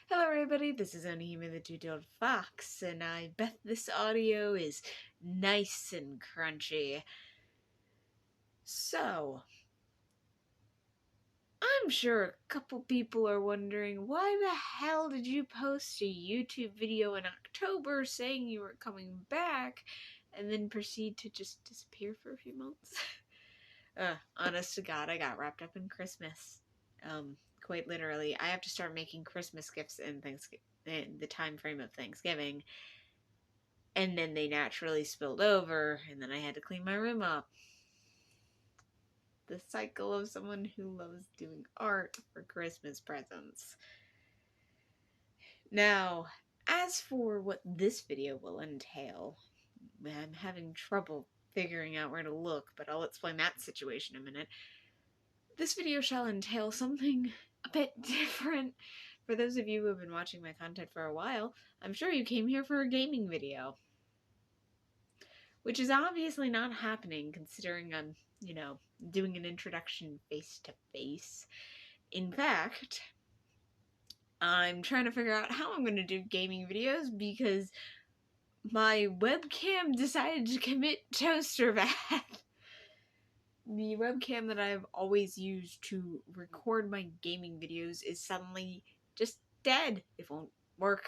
Hello everybody, this is Onihime the Two-Tailed Fox, and I bet this audio is nice and crunchy. So, I'm sure a couple people are wondering, why the hell did you post a YouTube video in October saying you were coming back, and then proceed to just disappear for a few months? Honest to God, I got wrapped up in Christmas. Quite literally. I have to start making Christmas gifts in the time frame of Thanksgiving. And then they naturally spilled over, and then I had to clean my room up. The cycle of someone who loves doing art for Christmas presents. Now, as for what this video will entail, I'm having trouble figuring out where to look, but I'll explain that situation in a minute. This video shall entail something a bit different. For those of you who have been watching my content for a while, I'm sure you came here for a gaming video. Which is obviously not happening considering I'm, doing an introduction face-to-face. In fact, I'm trying to figure out how I'm going to do gaming videos because my webcam decided to commit toaster bath. The webcam that I've always used to record my gaming videos is suddenly just dead. It won't work.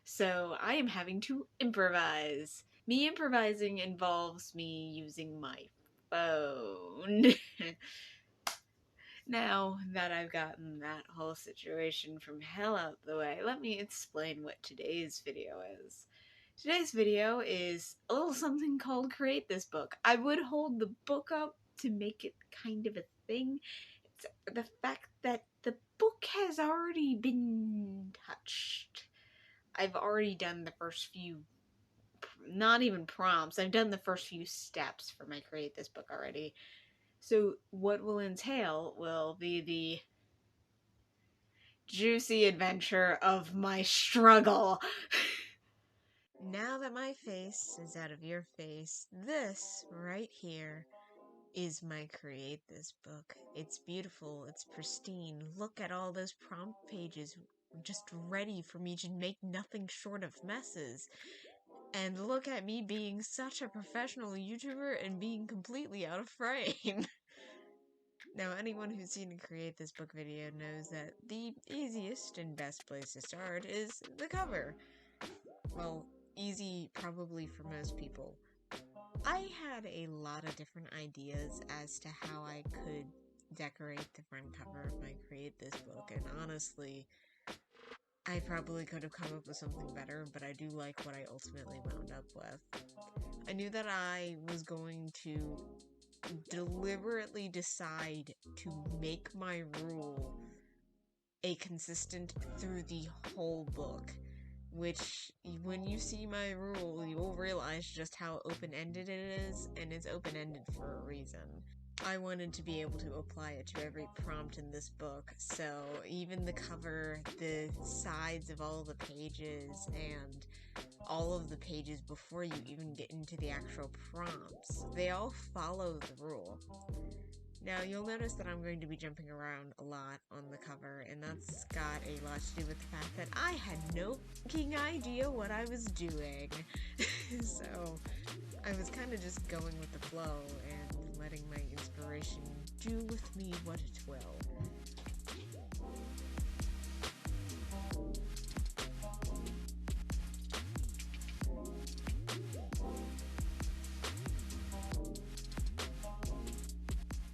So I am having to improvise. Me improvising involves me using my phone. Now that I've gotten that whole situation from hell out the way, let me explain what today's video is. Today's video is a little something called Create This Book. I would hold the book up to make it kind of a thing. It's the fact that the book has already been touched. I've already done the first few, not even prompts, I've done the first few steps for my Create This Book already. So what will entail will be the juicy adventure of my struggle. Now that my face is out of your face, this right here is my Create This Book. It's beautiful, it's pristine. Look at all those prompt pages just ready for me to make nothing short of messes. And look at me being such a professional YouTuber and being completely out of frame. Now, anyone who's seen a Create This Book video knows that the easiest and best place to start is the cover. Well, easy probably for most people. I had a lot of different ideas as to how I could decorate the front cover of my Create This Book, and honestly, I probably could have come up with something better, but I do like what I ultimately wound up with. I knew that I was going to deliberately decide to make my rule a consistent through the whole book, which when you see my rule, you will realize just how open-ended it is, and it's open-ended for a reason. I wanted to be able to apply it to every prompt in this book, so even the cover, the sides of all the pages, and all of the pages before you even get into the actual prompts, they all follow the rule. Now, you'll notice that I'm going to be jumping around a lot on the cover, and that's got a lot to do with the fact that I had no fucking idea what I was doing. So, I was kind of just going with the flow and letting my inspiration do with me what it will.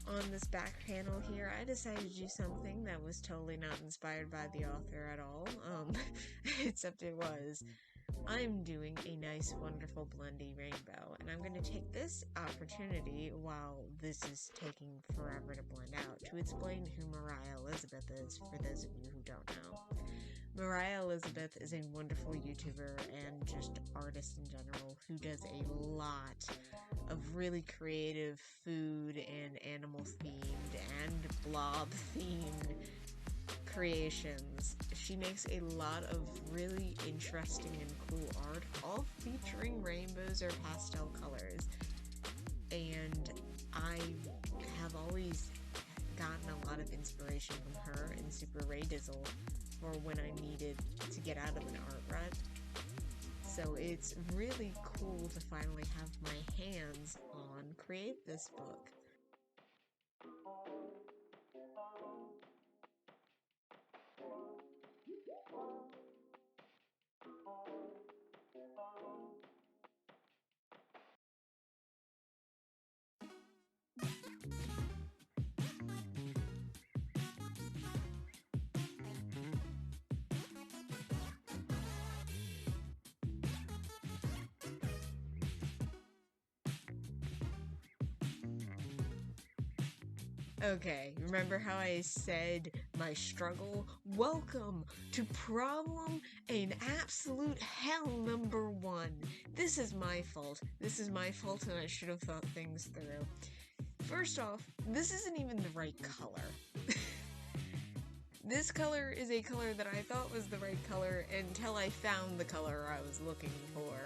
On this back panel here, I decided to do something that was totally not inspired by the author at all, except it was. I'm doing a nice, wonderful blendy rainbow, and I'm going to take this opportunity, while this is taking forever to blend out, to explain who Mariah Elizabeth is, for those of you who don't know. Mariah Elizabeth is a wonderful YouTuber and just artist in general who does a lot of really creative food and animal themed and blob themed creations. She makes a lot of really interesting and cool art, all featuring rainbows or pastel colors. And I have always gotten a lot of inspiration from her and Super Ray Dizzle for when I needed So it's really cool to finally have my hands on Create This book. Okay, remember how I said my struggle? Welcome to problem and absolute hell number 1. This is my fault. This is my fault, and I should have thought things through. First off, this isn't even the right color. This color is a color that I thought was the right color until I found the color I was looking for.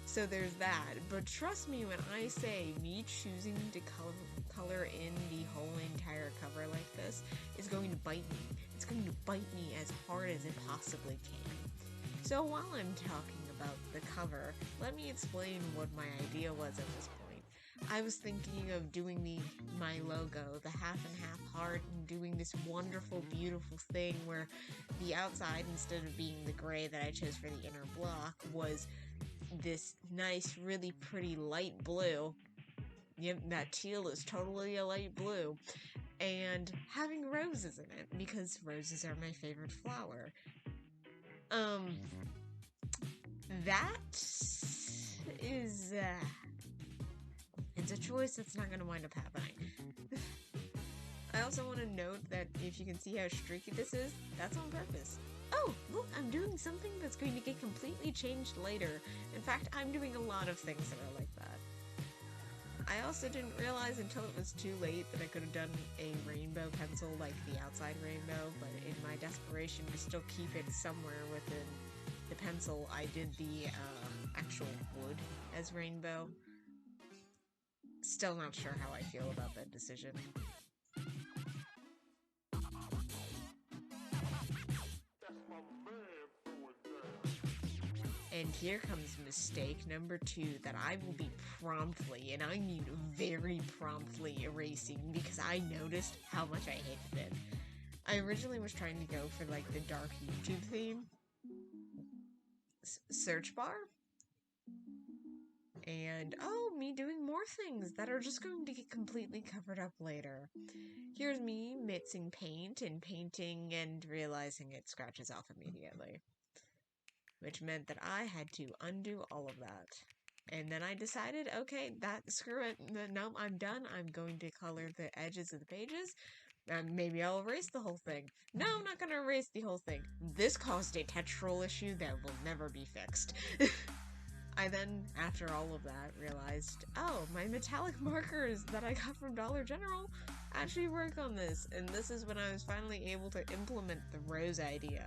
So there's that, but trust me when I say me choosing to color in the whole entire cover like this is going to bite me. It's going to bite me as hard as it possibly can. So while I'm talking about the cover, let me explain what my idea was at this point. I was thinking of doing my logo, the half and half heart, and doing this wonderful, beautiful thing where the outside, instead of being the gray that I chose for the inner block, was this nice, really pretty light blue. Yep, that teal is totally a light blue. And having roses in it, because roses are my favorite flower. That is, it's a choice that's not going to wind up happening. I also want to note that if you can see how streaky this is, that's on purpose. Oh, look, I'm doing something that's going to get completely changed later. In fact, I'm doing a lot of things that are like that. I also didn't realize until it was too late that I could have done a rainbow pencil like the outside rainbow, but in my desperation to still keep it somewhere within the pencil, I did the actual wood as rainbow. Still not sure how I feel about that decision. And here comes mistake number 2 that I will be promptly, and I mean very promptly, erasing because I noticed how much I hated it. I originally was trying to go for like the dark YouTube theme. Search bar. And me doing more things that are just going to get completely covered up later. Here's me mixing paint and painting and realizing it scratches off immediately. Which meant that I had to undo all of that. And then I decided, okay, screw it, no, I'm done. I'm going to color the edges of the pages. Maybe I'll erase the whole thing. No, I'm not going to erase the whole thing. This caused a textural issue that will never be fixed. I then, after all of that, realized, my metallic markers that I got from Dollar General actually work on this. And this is when I was finally able to implement the rose idea.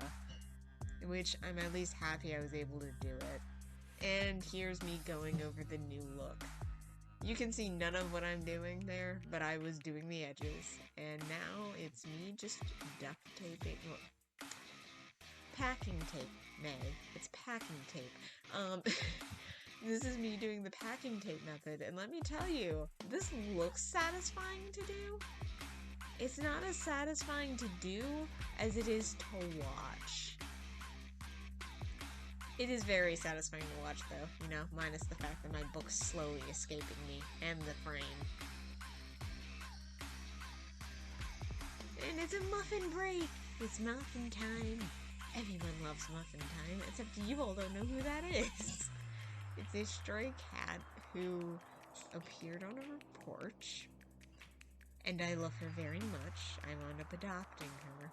Which I'm at least happy I was able to do it. And here's me going over the new look. You can see none of what I'm doing there, but I was doing the edges. And now it's me just duct taping. Well, packing tape, May. It's packing tape. This is me doing the packing tape method. And let me tell you, this looks satisfying to do. It's not as satisfying to do as it is to watch. It is very satisfying to watch, though, minus the fact that my book's slowly escaping me, and the frame. And it's a muffin break! It's muffin time. Everyone loves muffin time, except you all don't know who that is. It's a stray cat who appeared on our porch, and I love her very much. I wound up adopting her.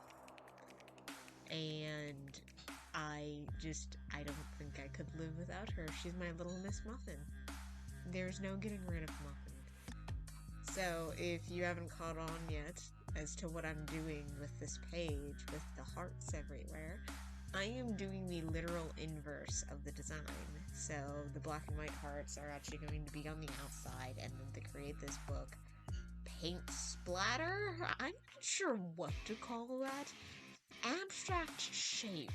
And I don't think I could live without her. She's my little Miss Muffin. There's no getting rid of Muffin. So, if you haven't caught on yet as to what I'm doing with this page, with the hearts everywhere, I am doing the literal inverse of the design. So, the black and white hearts are actually going to be on the outside, and then to create this book, paint splatter? I'm not sure what to call that. Abstract shape.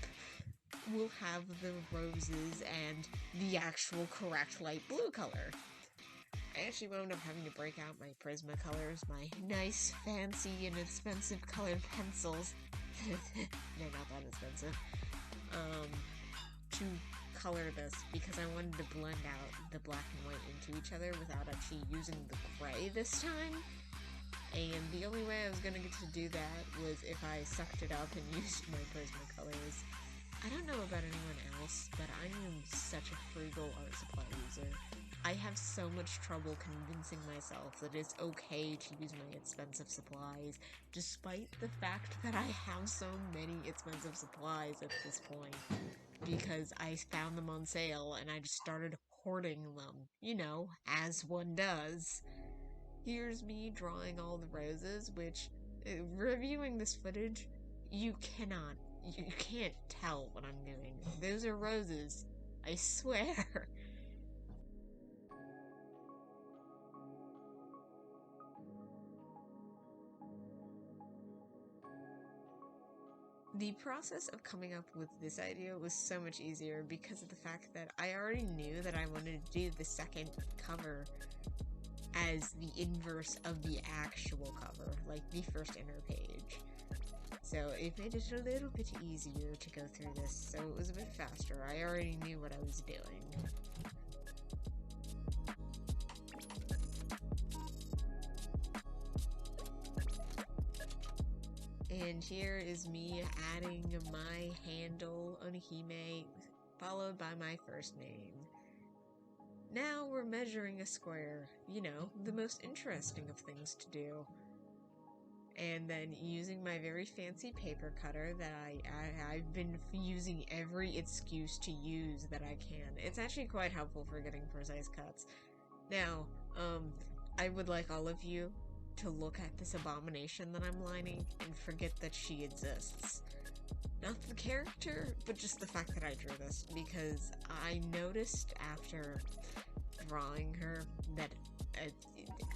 will have the roses and the actual correct light blue color. I actually wound up having to break out my Prismacolors, my nice, fancy, and expensive colored pencils. They're not that expensive. To color this because I wanted to blend out the black and white into each other without actually using the gray this time. And the only way I was gonna get to do that was if I sucked it up and used my Prismacolors. I don't know about anyone else, but I am such a frugal art supply user. I have so much trouble convincing myself that it's okay to use my expensive supplies, despite the fact that I have so many expensive supplies at this point, because I found them on sale and I just started hoarding them, you know, as one does. Here's me drawing all the roses, which, reviewing this footage, you can't tell what I'm doing. Those are roses. I swear. The process of coming up with this idea was so much easier because of the fact that I already knew that I wanted to do the second cover as the inverse of the actual cover, like the first inner page. So it made it a little bit easier to go through this, so it was a bit faster. I already knew what I was doing. And here is me adding my handle, Onihime, followed by my first name. Now we're measuring a square, you know, the most interesting of things to do. And then using my very fancy paper cutter that I've been using every excuse to use that I can. It's actually quite helpful for getting precise cuts. Now, I would like all of you to look at this abomination that I'm lining and forget that she exists. Not the character, but just the fact that I drew this, because I noticed after drawing her that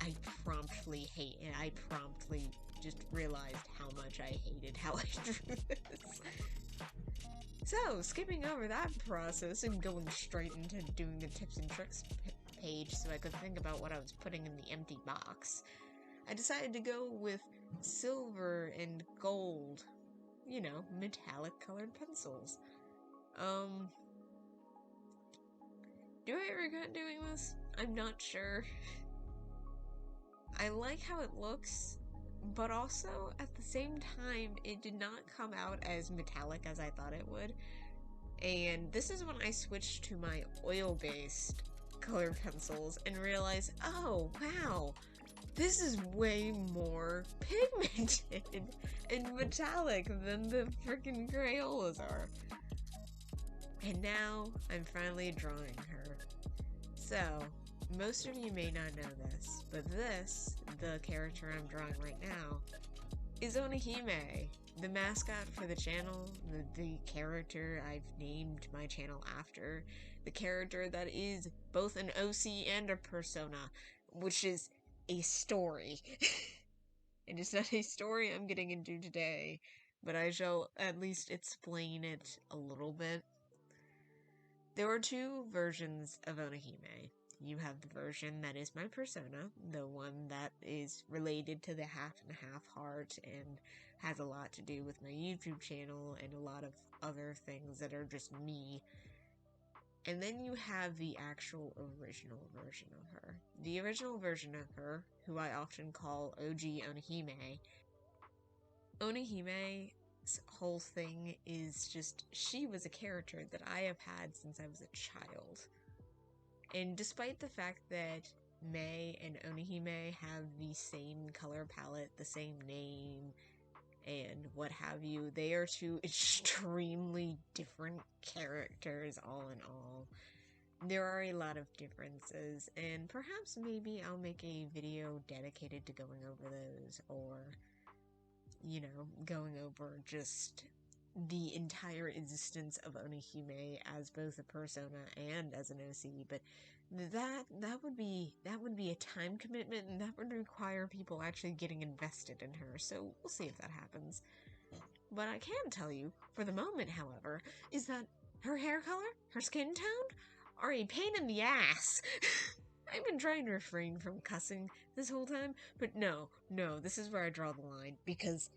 I promptly just realized how much I hated how I drew this. So, skipping over that process and going straight into doing the tips and tricks page so I could think about what I was putting in the empty box, I decided to go with silver and gold, you know, metallic colored pencils. Do I regret doing this? I'm not sure. I like how it looks, but also, at the same time, it did not come out as metallic as I thought it would. And this is when I switched to my oil-based color pencils and realized, oh, wow, this is way more pigmented and metallic than the freaking Crayolas are. And now, I'm finally drawing her. So, most of you may not know this, but this, the character I'm drawing right now, is Onihime, the mascot for the channel, the character I've named my channel after, the character that is both an OC and a persona, which is a story. And it's not a story I'm getting into today, but I shall at least explain it a little bit. There are two versions of Onihime. You have the version that is my persona, the one that is related to the half and half heart and has a lot to do with my YouTube channel and a lot of other things that are just me. And then you have the actual original version of her. The original version of her, who I often call OG Onihime. Onihime's whole thing is just, she was a character that I have had since I was a child. And despite the fact that Mei and Onihime have the same color palette, the same name, and what have you, they are two extremely different characters all in all. There are a lot of differences, and perhaps maybe I'll make a video dedicated to going over those, or, you know, going over just the entire existence of Onihime as both a persona and as an OC, but that would be a time commitment, and that would require people actually getting invested in her, so we'll see if that happens. What I can tell you, for the moment, however, is that her hair color, her skin tone, are a pain in the ass. I've been trying to refrain from cussing this whole time, but no, this is where I draw the line, because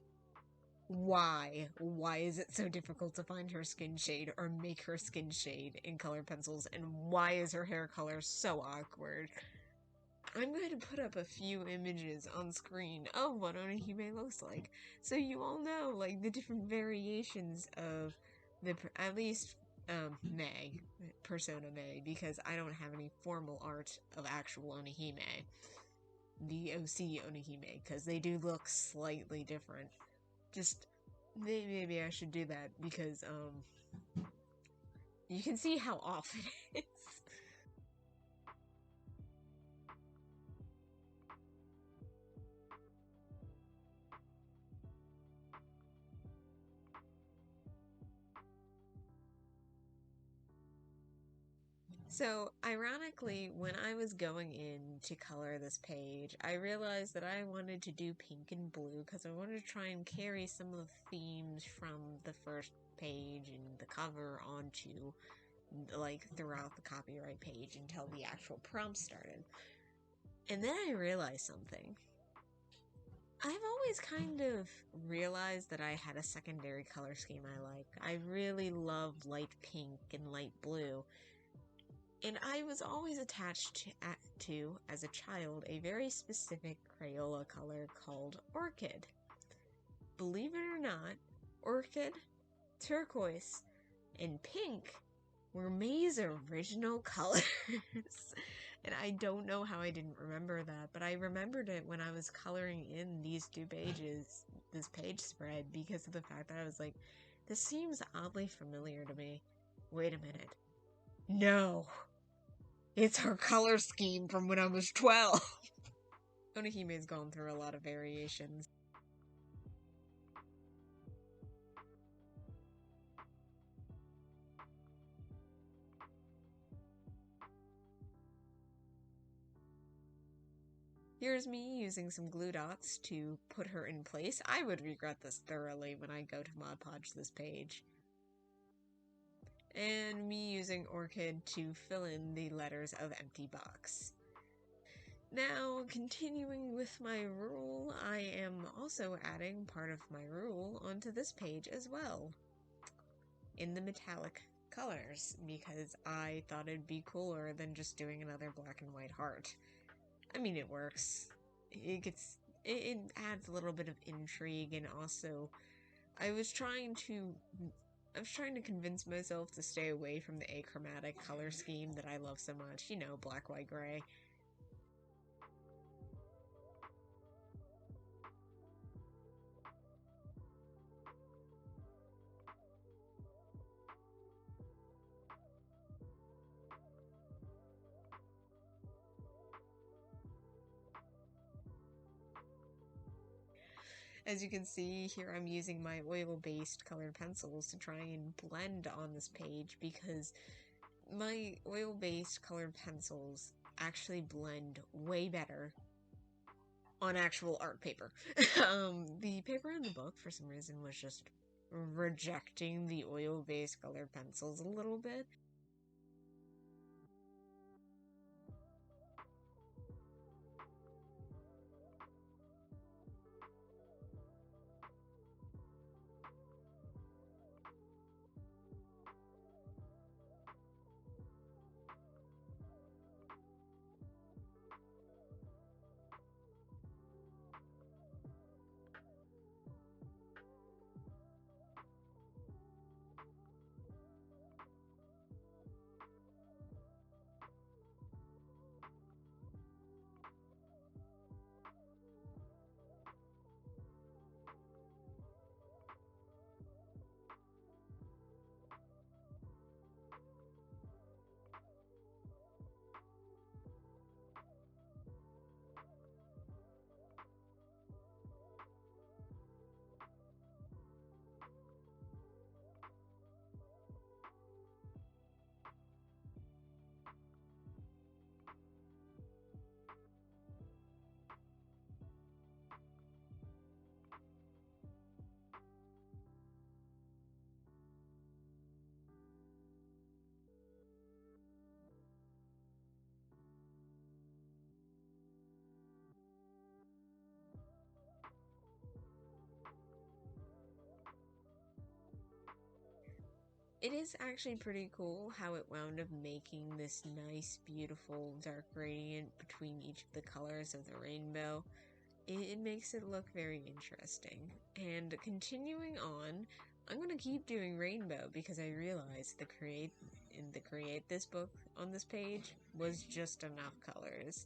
why? Why is it so difficult to find her skin shade or make her skin shade in color pencils, and why is her hair color so awkward? I'm going to put up a few images on screen of what Onihime looks like, so you all know, like, the different variations of at least, Meg, Persona Meg, because I don't have any formal art of actual Onihime, the OC Onihime, because they do look slightly different. Just, maybe I should do that, because, you can see how off it is. So, ironically, when I was going in to color this page, I realized that I wanted to do pink and blue because I wanted to try and carry some of the themes from the first page and the cover onto, like, throughout the copyright page until the actual prompt started. And then I realized something. I've always kind of realized that I had a secondary color scheme I like. I really love light pink and light blue. And I was always attached to, as a child, a very specific Crayola color called Orchid. Believe it or not, Orchid, turquoise, and pink were May's original colors. And I don't know how I didn't remember that, but I remembered it when I was coloring in these two pages, this page spread, because of the fact that I was like, this seems oddly familiar to me. Wait a minute. No! It's her color scheme from when I was 12! Onihime's gone through a lot of variations. Here's me using some glue dots to put her in place. I would regret this thoroughly when I go to Mod Podge this page. And me using Orchid to fill in the letters of Empty Box. Now, continuing with my rule, I am also adding part of my rule onto this page as well, in the metallic colors, because I thought it'd be cooler than just doing another black and white heart. I mean, it works. It adds a little bit of intrigue, and also, I was trying to convince myself to stay away from the achromatic color scheme that I love so much. You know, black, white, gray. As you can see, here I'm using my oil-based colored pencils to try and blend on this page, because my oil-based colored pencils actually blend way better on actual art paper. The paper in the book, for some reason, was just rejecting the oil-based colored pencils a little bit. It is actually pretty cool how it wound up making this nice, beautiful, dark gradient between each of the colors of the rainbow. It makes it look very interesting. And continuing on, I'm going to keep doing rainbow because I realized the create this book on this page was just enough colors.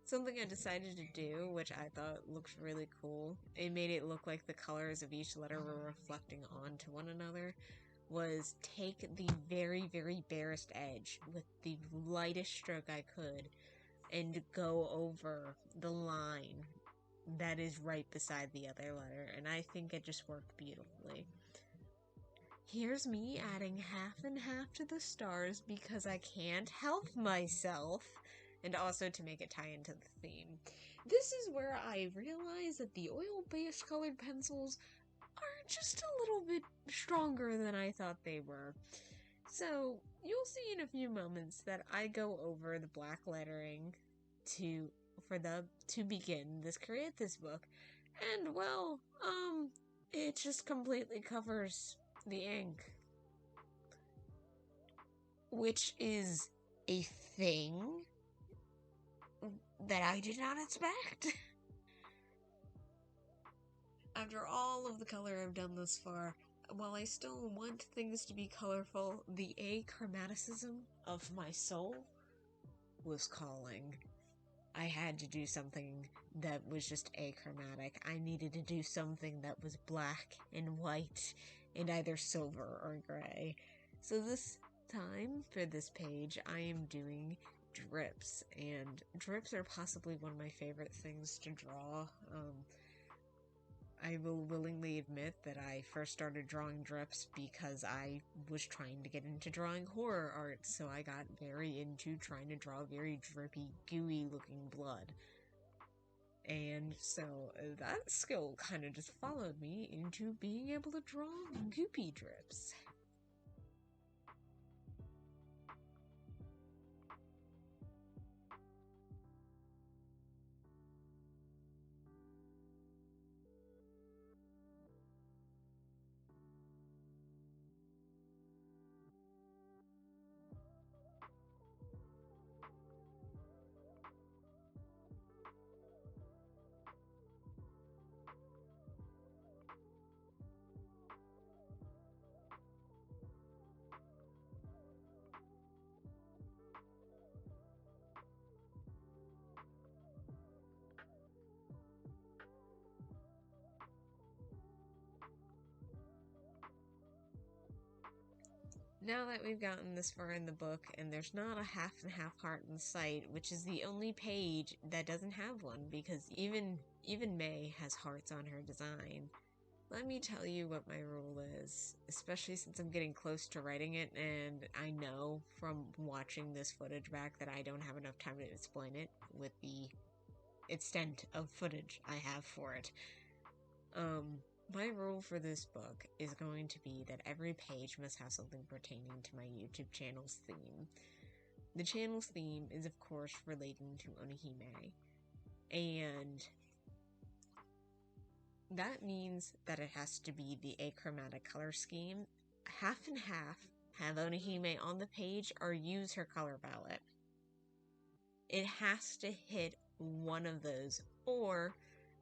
Something I decided to do, which I thought looked really cool, it made it look like the colors of each letter were reflecting onto one another, was take the very, very barest edge with the lightest stroke I could and go over the line that is right beside the other letter, and I think it just worked beautifully. Here's me adding half and half to the stars because I can't help myself, and also to make it tie into the theme. This is where I realize that the oil-based colored pencils are just a little bit stronger than I thought they were. So, you'll see in a few moments that I go over the black lettering to begin this create this book. And well, it just completely covers the ink. Which is a thing that I did not expect. After all of the color I've done thus far, while I still want things to be colorful, the achromaticism of my soul was calling. I had to do something that was just achromatic. I needed to do something that was black and white and either silver or gray. So this time, for this page, I am doing drips, and drips are possibly one of my favorite things to draw. I will willingly admit that I first started drawing drips because I was trying to get into drawing horror art, so I got very into trying to draw very drippy, gooey looking blood. And so that skill kind of just followed me into being able to draw goopy drips. Now that we've gotten this far in the book, and there's not a half and half heart in sight, which is the only page that doesn't have one, because even May has hearts on her design. Let me tell you what my rule is, especially since I'm getting close to writing it, and I know from watching this footage back that I don't have enough time to explain it with the extent of footage I have for it. My rule for this book is going to be that every page must have something pertaining to my YouTube channel's theme. The channel's theme is, of course, relating to Onihime, and that means that it has to be the achromatic color scheme. Half and half have Onihime on the page or use her color palette. It has to hit one of those, or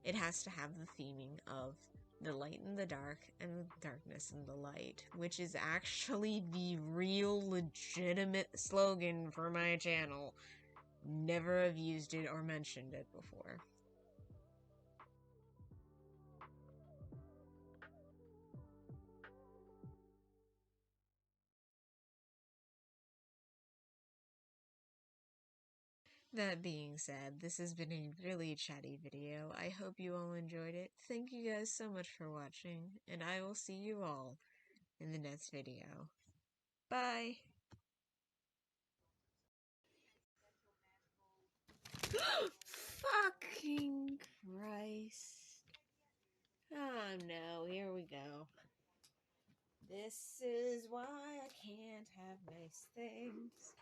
it has to have the theming of the light and the dark and the darkness and the light, which is actually the real legitimate slogan for my channel. Never have used it or mentioned it before. That being said, this has been a really chatty video. I hope you all enjoyed it. Thank you guys so much for watching, and I will see you all in the next video. Bye! Fucking Christ. Oh no, here we go. This is why I can't have nice things.